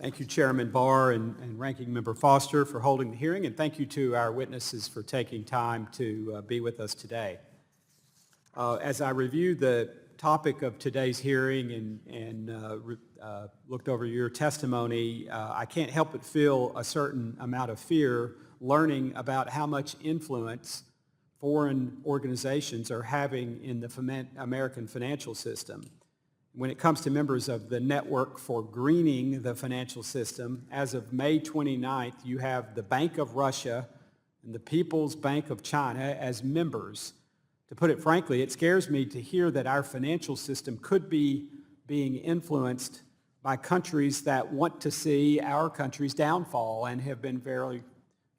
Thank you, Chairman Barr and Ranking Member Foster, for holding the hearing, and thank you to our witnesses for taking time to be with us today. As I review the topic of today's hearing and looked over your testimony, I can't help but feel a certain amount of fear learning about how much influence foreign organizations are having in the American financial system. When it comes to members of the Network for Greening the Financial System, as of May 29th, you have the Bank of Russia and the People's Bank of China as members. To put it frankly, it scares me to hear that our financial system could be being influenced by countries that want to see our country's downfall and have been very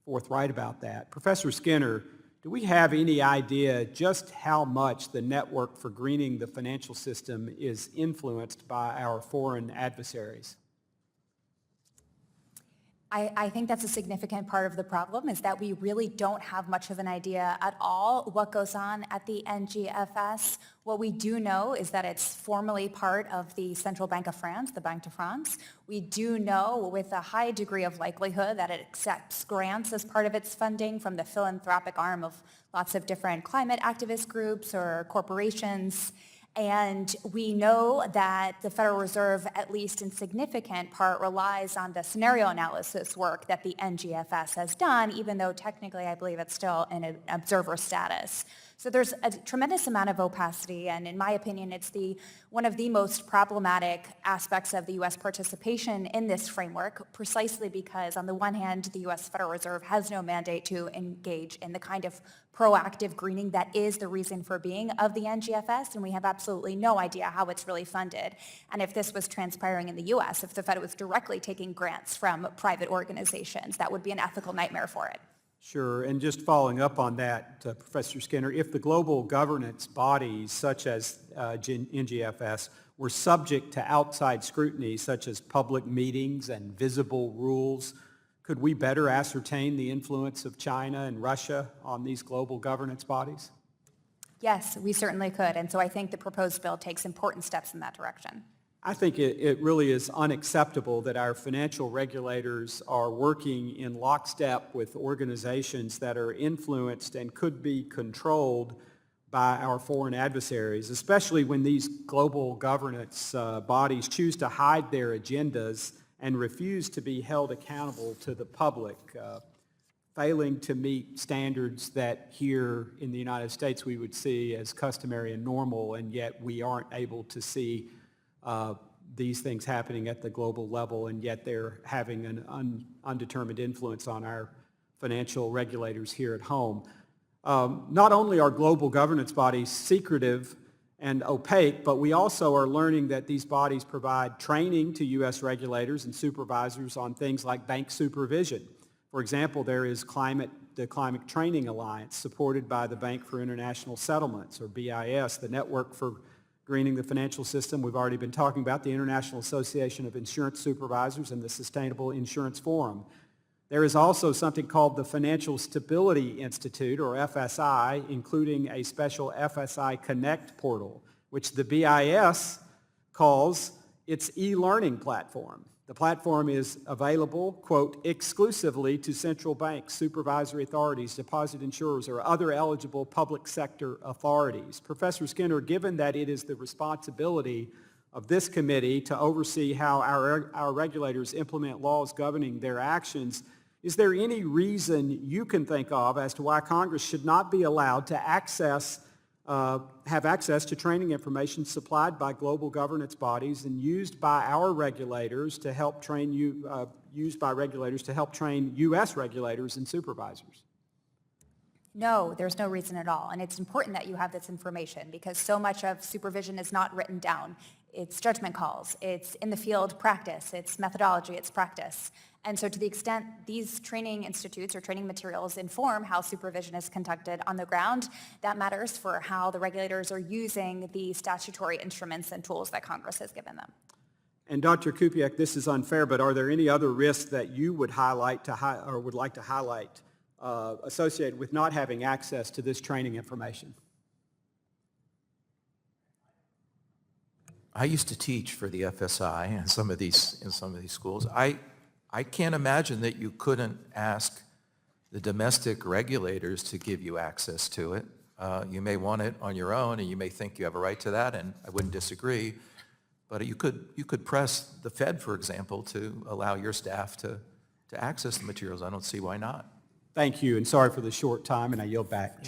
forthright about that. Professor Skinner, do we have any idea just how much the Network for Greening the Financial System is influenced by our foreign adversaries? I think that's a significant part of the problem, is that we really don't have much of an idea at all what goes on at the NGFS. What we do know is that it's formally part of the Central Bank of France, the Banque de France. We do know with a high degree of likelihood that it accepts grants as part of its funding from the philanthropic arm of lots of different climate activist groups or corporations. And we know that the Federal Reserve, at least in significant part, relies on the scenario analysis work that the NGFS has done, even though technically I believe it's still in an observer status. So there's a tremendous amount of opacity, and in my opinion, it's one of the most problematic aspects of the U.S. participation in this framework, precisely because, on the one hand, the U.S. Federal Reserve has no mandate to engage in the kind of proactive greening that is the reason for being of the NGFS, and we have absolutely no idea how it's really funded. And if this was transpiring in the U.S., if the Fed was directly taking grants from private organizations, that would be an ethical nightmare for it. Sure, and just following up on that, Professor Skinner, if the global governance bodies such as NGFS were subject to outside scrutiny, such as public meetings and visible rules, could we better ascertain the influence of China and Russia on these global governance bodies? Yes, we certainly could, and so I think the proposed bill takes important steps in that direction. I think it really is unacceptable that our financial regulators are working in lockstep with organizations that are influenced and could be controlled by our foreign adversaries, especially when these global governance bodies choose to hide their agendas and refuse to be held accountable to the public, failing to meet standards that here in the United States we would see as customary and normal, and yet we aren't able to see these things happening at the global level, and yet they're having an undetermined influence on our financial regulators here at home. Not only are global governance bodies secretive and opaque, but we also are learning that these bodies provide training to U.S. regulators and supervisors on things like bank supervision. For example, there is the Climate Training Alliance, supported by the Bank for International Settlements, or BIS, the Network for Greening the Financial System we've already been talking about, the International Association of Insurance Supervisors, and the Sustainable Insurance Forum. There is also something called the Financial Stability Institute, or FSI, including a special FSI Connect portal, which the BIS calls its e-learning platform. The platform is available, quote, exclusively to central banks, supervisory authorities, deposit insurers, or other eligible public sector authorities. Professor Skinner, given that it is the responsibility of this committee to oversee how our regulators implement laws governing their actions, is there any reason you can think of as to why Congress should not be allowed to have access to training information supplied by global governance bodies and used by our regulators to help train U.S. regulators and supervisors? No, there's no reason at all. And it's important that you have this information because so much of supervision is not written down. It's judgment calls, it's in the field practice, it's methodology, it's practice. And so to the extent these training institutes or training materials inform how supervision is conducted on the ground, that matters for how the regulators are using the statutory instruments and tools that Congress has given them. And Dr. Kupiec, this is unfair, but are there any other risks that you would highlight or would like to highlight associated with not having access to this training information? I used to teach for the FSI in some of these schools. I can't imagine that you couldn't ask the domestic regulators to give you access to it. You may want it on your own, and you may think you have a right to that, and I wouldn't disagree. But you could press the Fed, for example, to allow your staff to access the materials. I don't see why not. Thank you, and sorry for the short time, and I yield back. Chair